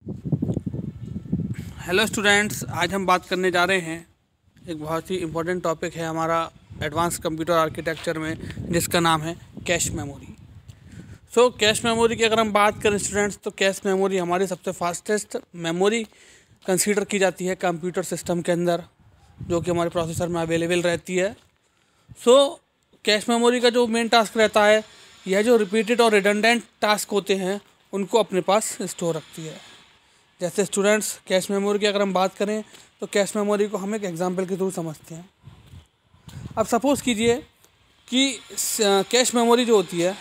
Hello students, आज हम बात करने जा रहे हैं एक बहुत ही इम्पोर्टेंट टॉपिक है हमारा एडवांस कंप्यूटर आर्किटेक्चर में, जिसका नाम है कैश मेमोरी। कैश मेमोरी की अगर हम बात करें स्टूडेंट्स, तो कैश मेमोरी हमारी सबसे फास्टेस्ट मेमोरी कंसीडर की जाती है कंप्यूटर सिस्टम के अंदर, जो कि हमारे प्रोसेसर में अवेलेबल रहती है। कैश मेमोरी का जो मेन टास्क रहता है, यह जो रिपीटेड और रिडंडेंट टास्क होते हैं उनको अपने पास स्टोर रखती है। जैसे स्टूडेंट्स, कैश मेमोरी की अगर हम बात करें तो कैश मेमोरी को हम एक एग्जांपल के थ्रू समझते हैं। अब सपोज़ कीजिए कि कैश मेमोरी जो होती है,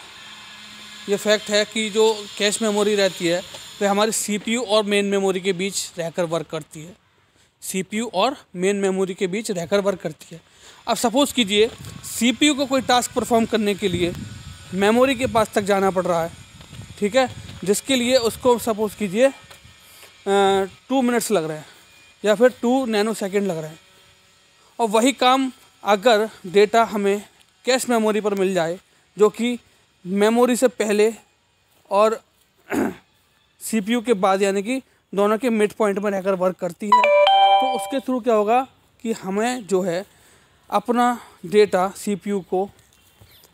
ये फैक्ट है कि जो कैश मेमोरी रहती है वह हमारी सीपीयू और मेन मेमोरी के बीच रहकर वर्क करती है। सीपीयू और मेन मेमोरी के बीच रहकर वर्क करती है। अब सपोज़ कीजिए सीपीयू को कोई टास्क परफॉर्म करने के लिए मेमोरी के पास तक जाना पड़ रहा है, ठीक है, जिसके लिए उसको सपोज़ कीजिए 2 मिनट्स लग रहे हैं या फिर 2 नैनो सेकेंड लग रहे हैं। और वही काम अगर डेटा हमें कैश मेमोरी पर मिल जाए, जो कि मेमोरी से पहले और सीपीयू के बाद, यानी कि दोनों के मिड पॉइंट में रहकर वर्क करती है, तो उसके थ्रू क्या होगा कि हमें जो है अपना डेटा सीपीयू को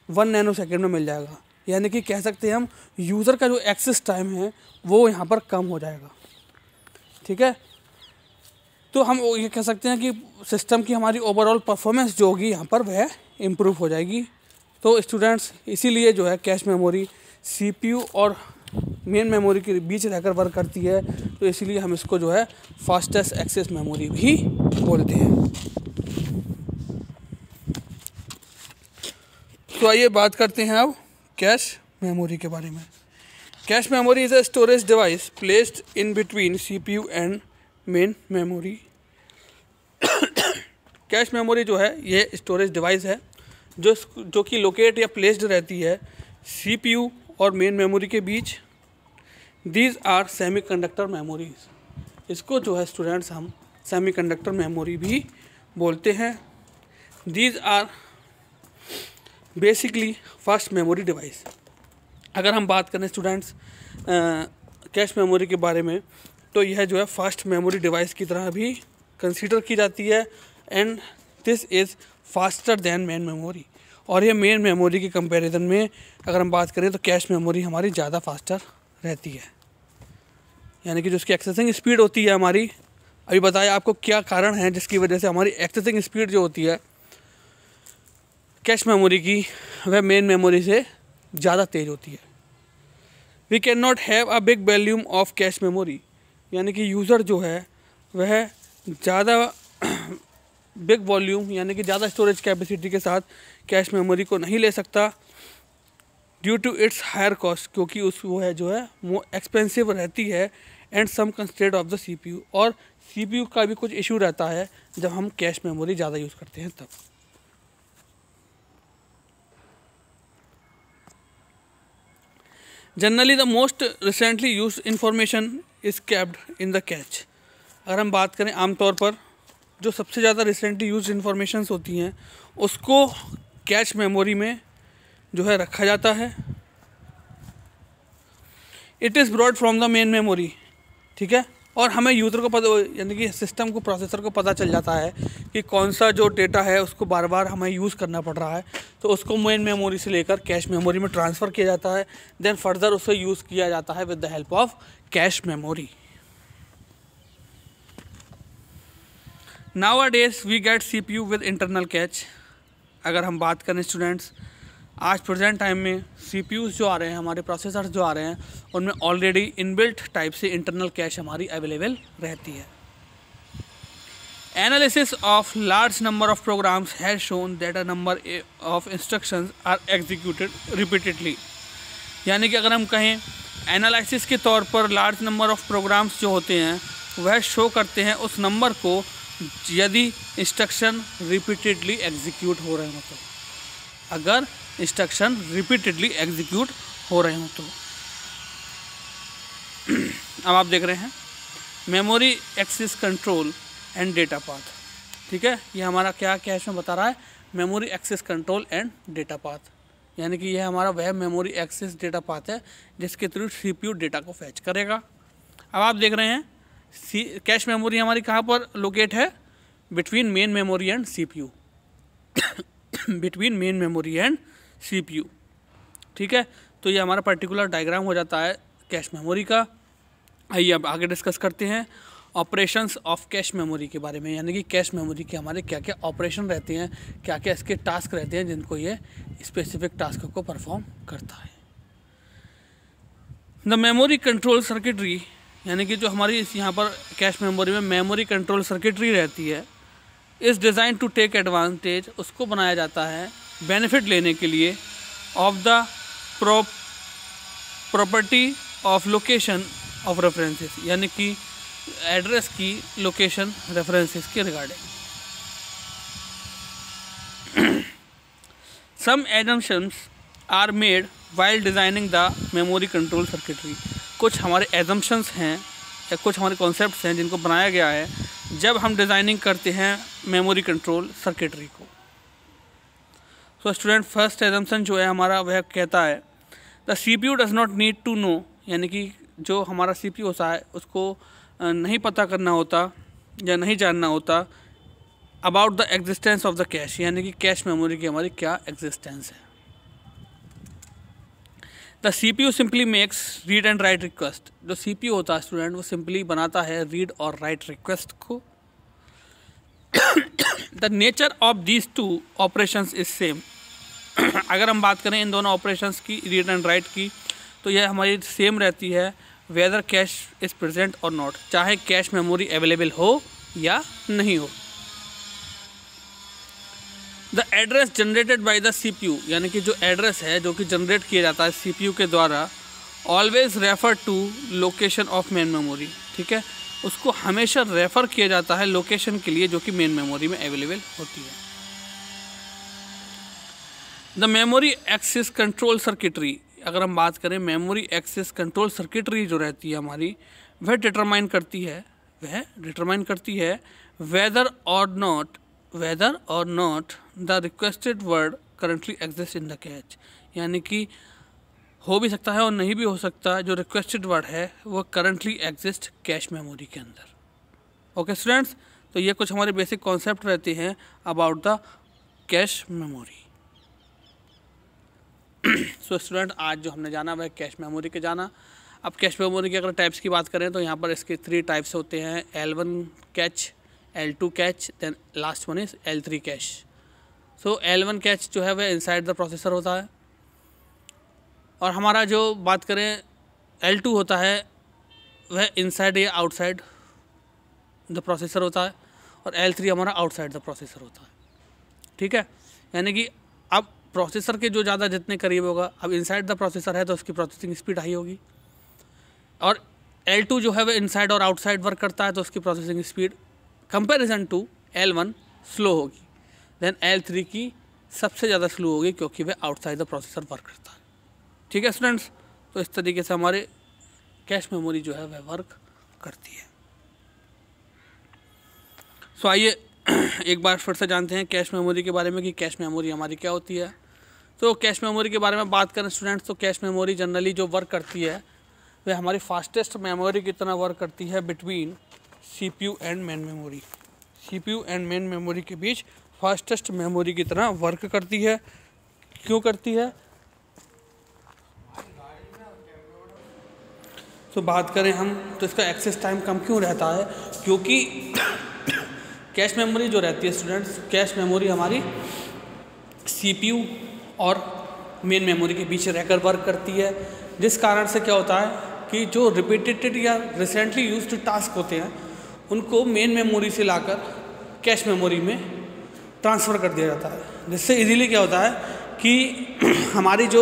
1 नैनो सेकेंड में मिल जाएगा। यानी कि कह सकते हैं हम यूज़र का जो एक्सेस टाइम है वो यहाँ पर कम हो जाएगा, ठीक है। तो हम ये कह सकते हैं कि सिस्टम की हमारी ओवरऑल परफॉर्मेंस जो होगी यहाँ पर वह इम्प्रूव हो जाएगी। तो स्टूडेंट्स, इसीलिए जो है कैश मेमोरी सीपीयू और मेन मेमोरी के बीच रहकर वर्क करती है, तो इसीलिए हम इसको जो है फास्टेस्ट एक्सेस मेमोरी भी बोलते हैं। तो आइए बात करते हैं अब कैश मेमोरी के बारे में। Cache memory is a storage device placed in between CPU and main memory. Cache memory जो है ये स्टोरेज डिवाइस है जो कि लोकेट या प्लेस्ड रहती है सीपीयू और मेन मेमोरी के बीच। These are semiconductor memories. इसको जो है स्टूडेंट्स हम सेमीकंडक्टर मेमोरी भी बोलते हैं। These are basically fast memory device. अगर हम बात करें स्टूडेंट्स कैश मेमोरी के बारे में, तो यह जो है फास्ट मेमोरी डिवाइस की तरह भी कंसीडर की जाती है, and this is faster than main memory. और ये मेन मेमोरी के कंपैरिजन में अगर हम बात करें तो कैश मेमोरी हमारी ज़्यादा फास्टर रहती है। यानी कि जो उसकी एक्सेसिंग स्पीड होती है हमारी, अभी बताया आपको क्या कारण है जिसकी वजह से हमारी एक्सेसिंग स्पीड जो होती है कैश मेमोरी की, वह मेन मेमोरी से ज़्यादा तेज़ होती है। We can not have a big volume of cache memory. यानी कि यूज़र जो है वह ज़्यादा बिग वॉल्यूम यानी कि ज़्यादा स्टोरेज कैपेसिटी के साथ कैश मेमोरी को नहीं ले सकता, due to its higher cost, क्योंकि वो है जो है वो एक्सपेंसिव रहती है, and some constraint of the CPU. और सीपीयू का भी कुछ इशू रहता है जब हम कैश मेमोरी ज़्यादा यूज़ करते हैं तब। Generally the most recently use information is capped in the catch. अगर हम बात करें आमतौर पर जो सबसे ज़्यादा रिसेंटली यूज इंफॉर्मेशंस होती हैं उसको कैश मेमोरी में जो है रखा जाता है। It is broad from the main memory, ठीक है। और हमें यूज़र को पता, यानी कि सिस्टम को, प्रोसेसर को पता चल जाता है कि कौन सा जो डेटा है उसको बार बार हमें यूज़ करना पड़ रहा है, तो उसको मेन मेमोरी से लेकर कैश मेमोरी में ट्रांसफ़र किया जाता है। देन फर्दर उसे यूज़ किया जाता है with the help of cache memory. Nowadays we get CPU with internal cache। अगर हम बात करें स्टूडेंट्स, आज प्रेजेंट टाइम में CPUs जो आ रहे हैं, हमारे प्रोसेसर्स जो आ रहे हैं, उनमें ऑलरेडी इनबिल्ट टाइप से इंटरनल कैश हमारी अवेलेबल रहती है। Analysis of large number of programs has shown that a number of instructions are executed repeatedly. यानी कि अगर हम कहें एनालिसिस के तौर पर लार्ज नंबर ऑफ प्रोग्राम्स जो होते हैं वह शो करते हैं उस नंबर को यदि इंस्ट्रक्शन रिपीटेडली एग्जीक्यूट हो रहे हो तो। अगर इंस्ट्रक्शन रिपीटेडली एग्जीक्यूट हो रहे हो तो। अब आप देख रहे हैं memory access control and data path, ठीक है। ये हमारा क्या इसमें बता रहा है, memory access control and data path. यानी कि यह हमारा वह मेमोरी एक्सेस डेटा पाथ है जिसके थ्रू CPU डेटा को फैच करेगा। अब आप देख रहे हैं कैश मेमोरी हमारी कहाँ पर लोकेट है, between main memory and CPU between main memory and CPU. ठीक है, तो ये हमारा पर्टिकुलर डायग्राम हो जाता है कैश मेमोरी का। आइए अब आगे डिस्कस करते हैं ऑपरेशंस ऑफ कैश मेमोरी के बारे में, यानी कि कैश मेमोरी के हमारे क्या क्या ऑपरेशन रहते हैं, क्या क्या इसके टास्क रहते हैं जिनको ये स्पेसिफिक टास्क को परफॉर्म करता है। द मेमोरी कंट्रोल सर्किटरी, यानी कि जो हमारी यहाँ पर कैश मेमोरी में मेमोरी कंट्रोल सर्किटरी रहती है, is design to take advantage, उसको बनाया जाता है बेनिफिट लेने के लिए of the property of location of references, यानी कि एड्रेस की लोकेशन रेफरेंसेस के regarding. Some assumptions are made while designing the memory control circuitry, कुछ हमारे एजम्पशंस हैं या कुछ हमारे कॉन्सेप्ट्स हैं जिनको बनाया गया है जब हम डिज़ाइनिंग करते हैं मेमोरी कंट्रोल सर्किटरी को। सो स्टूडेंट, फर्स्ट एजम्पशन जो है हमारा वह कहता है the CPU does not need to know, यानी कि जो हमारा सीपीयू होता है उसको नहीं पता करना होता या नहीं जानना होता about the existence of the cash, यानी कि कैश मेमोरी की हमारी क्या एग्जिस्टेंस है। The CPU simply makes read and right request, जो सीपीयू होता है स्टूडेंट वो सिंपली बनाता है रीड और राइट रिक्वेस्ट को। The nature of these two operations is same, अगर हम बात करें इन दोनों ऑपरेशंस की, रीड एंड राइट की, तो यह हमारी सेम रहती है वेदर कैश इज़ प्रेजेंट और नॉट, चाहे कैश मेमोरी अवेलेबल हो या नहीं हो। The address generated by the CPU, यानी कि जो एड्रेस है जो कि जनरेट किया जाता है सीपीयू के द्वारा, always refer to location of main memory, ठीक है, उसको हमेशा रेफ़र किया जाता है लोकेशन के लिए जो कि मेन मेमोरी में अवेलेबल होती है। The memory access control circuitry, अगर हम बात करें मेमोरी एक्सेस कंट्रोल सर्किटरी जो रहती है हमारी, वह डिटरमाइन करती है वेदर और not the requested word currently exist in the catch, यानी कि हो भी सकता है और नहीं भी हो सकता, जो रिक्वेस्टेड वर्ड है वो करंटली एग्जिस्ट कैश मेमोरी के अंदर। ओके स्टूडेंट्स, तो ये कुछ हमारे बेसिक कॉन्सेप्ट रहते हैं about the cache memory. So student, आज जो हमने जाना वह कैश मेमोरी के जाना। अब कैश मेमोरी की अगर टाइप्स की बात करें तो यहाँ पर इसके 3 टाइप्स होते हैं, L1 cache, L2 cache, then last one is L3 cache. So L1 cache जो है वह इनसाइड द प्रोसेसर होता है, और हमारा जो बात करें L2 होता है वह इनसाइड या आउटसाइड द प्रोसेसर होता है, और L3 हमारा आउटसाइड द प्रोसेसर होता है। ठीक है, यानी कि अब प्रोसेसर के जो ज़्यादा जितने करीब होगा, अब इनसाइड द प्रोसेसर है तो उसकी प्रोसेसिंग स्पीड हाई होगी, और L2 जो है वह इनसाइड और आउटसाइड वर्क करता है तो उसकी processing speed comparison to L1 slow होगी। देन L3 की सबसे ज़्यादा स्लो होगी क्योंकि वह आउटसाइड द प्रोसेसर वर्क करता है। ठीक है स्टूडेंट्स, तो इस तरीके से हमारे कैश मेमोरी जो है वह वर्क करती है। सो आइए एक बार फिर से जानते हैं कैश मेमोरी के बारे में कि कैश मेमोरी हमारी क्या होती है। तो कैश मेमोरी के बारे में बात करें स्टूडेंट्स, तो कैश मेमोरी जनरली जो वर्क करती है वह हमारी फास्टेस्ट मेमोरी की तरह वर्क करती है between CPU and main memory. CPU and main memory के बीच फास्टेस्ट मेमोरी की तरह वर्क करती है। क्यों करती है? तो बात करें हम तो इसका एक्सेस टाइम कम क्यों रहता है? क्योंकि कैश मेमोरी जो रहती है स्टूडेंट्स, कैश मेमोरी हमारी सीपीयू और मेन मेमोरी के बीच रहकर वर्क करती है, जिस कारण से क्या होता है कि जो रिपीटेड या रिसेंटली यूज्ड टास्क होते हैं उनको मेन मेमोरी से लाकर कैश मेमोरी में ट्रांसफ़र कर दिया जाता है, जिससे इजीली क्या होता है कि हमारी जो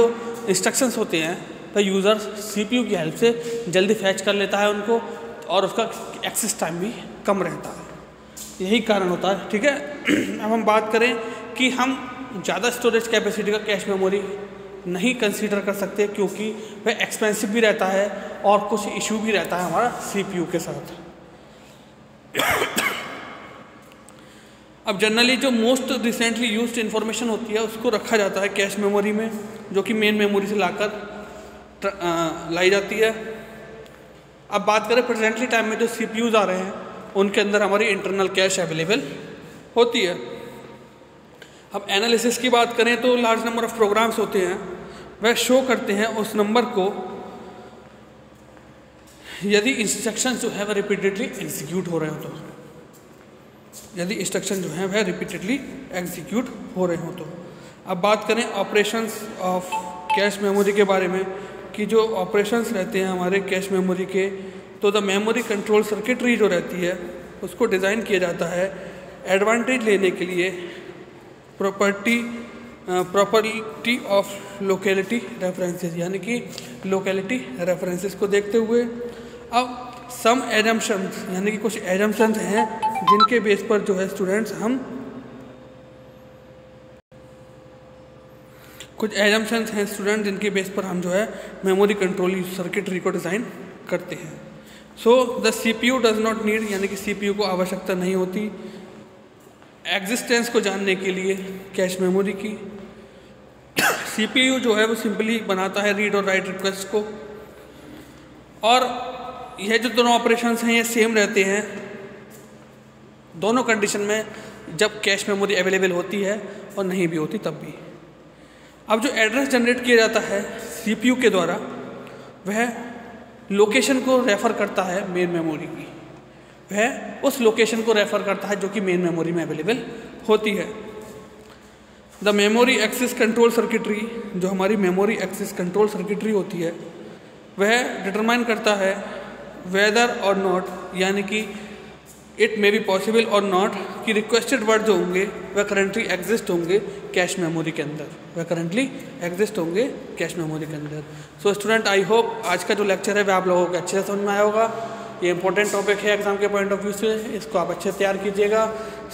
इंस्ट्रक्शंस होते हैं तो यूज़र सीपीयू की हेल्प से जल्दी फैच कर लेता है उनको, और उसका एक्सेस टाइम भी कम रहता है। यही कारण होता है। ठीक है, अब हम बात करें कि हम ज़्यादा स्टोरेज कैपेसिटी का कैश मेमोरी नहीं कंसीडर कर सकते क्योंकि वह एक्सपेंसिव भी रहता है और कुछ इशू भी रहता है हमारा सीपीयू के साथ। अब जनरली जो मोस्ट रिसेंटली यूज्ड इन्फॉर्मेशन होती है उसको रखा जाता है कैश मेमोरी में, जो कि मेन मेमोरी से लाकर लाई जाती है। अब बात करें प्रेजेंटली टाइम में जो CPUs आ रहे हैं उनके अंदर हमारी इंटरनल कैश अवेलेबल होती है। अब एनालिसिस की बात करें तो लार्ज नंबर ऑफ प्रोग्राम्स होते हैं, वह शो करते हैं उस नंबर को यदि इंस्ट्रक्शन जो है वह रिपीटेडली एग्जीक्यूट हो रहे हो तो, यदि इंस्ट्रक्शन जो है वह रिपीटेडली एग्जीक्यूट हो रहे हो तो। अब बात करें ऑपरेशंस ऑफ कैश मेमोरी के बारे में कि जो ऑपरेशंस रहते हैं हमारे कैश मेमोरी के, तो द मेमोरी कंट्रोल सर्किटरी जो रहती है उसको डिज़ाइन किया जाता है एडवांटेज लेने के लिए प्रॉपर्टी ऑफ लोकेलिटी रेफरेंसेस, यानी कि लोकेलिटी रेफरेंसेस को देखते हुए। अब सम एजम्पशंस, यानी कि कुछ एजम्पशंस हैं जिनके बेस पर जो है स्टूडेंट्स हम जिनके बेस पर हम जो है मेमोरी कंट्रोल सर्किटरी को डिज़ाइन करते हैं। So the CPU does not need, यानी कि CPU को आवश्यकता नहीं होती एग्जिस्टेंस को जानने के लिए कैश मेमोरी की। CPU जो है वो सिंपली बनाता है रीड और राइट रिक्वेस्ट को, और यह जो दोनों ऑपरेशंस हैं ये सेम रहते हैं दोनों कंडीशन में, जब कैश मेमोरी अवेलेबल होती है और नहीं भी होती तब भी। अब जो एड्रेस जनरेट किया जाता है CPU के द्वारा वह लोकेशन को रेफ़र करता है मेन मेमोरी की, वह उस लोकेशन को रेफ़र करता है जो कि मेन मेमोरी में अवेलेबल होती है। The memory access control circuitry, जो हमारी मेमोरी एक्सेस कंट्रोल सर्किटरी होती है वह डिटरमाइन करता है वेदर और नॉट, यानी कि इट मे बी पॉसिबल और नॉट कि रिक्वेस्टेड वर्ड जो होंगे वह करंटली एग्जिस्ट होंगे कैश मेमोरी के अंदर, सो स्टूडेंट आई होप आज का जो लेक्चर है वह आप लोगों को अच्छे से समझ में आया होगा। ये इंपॉर्टेंट टॉपिक है एग्जाम के पॉइंट ऑफ व्यू से, इसको आप अच्छे से तैयार कीजिएगा।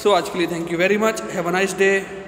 सो आज के लिए thank you very much, have a nice day.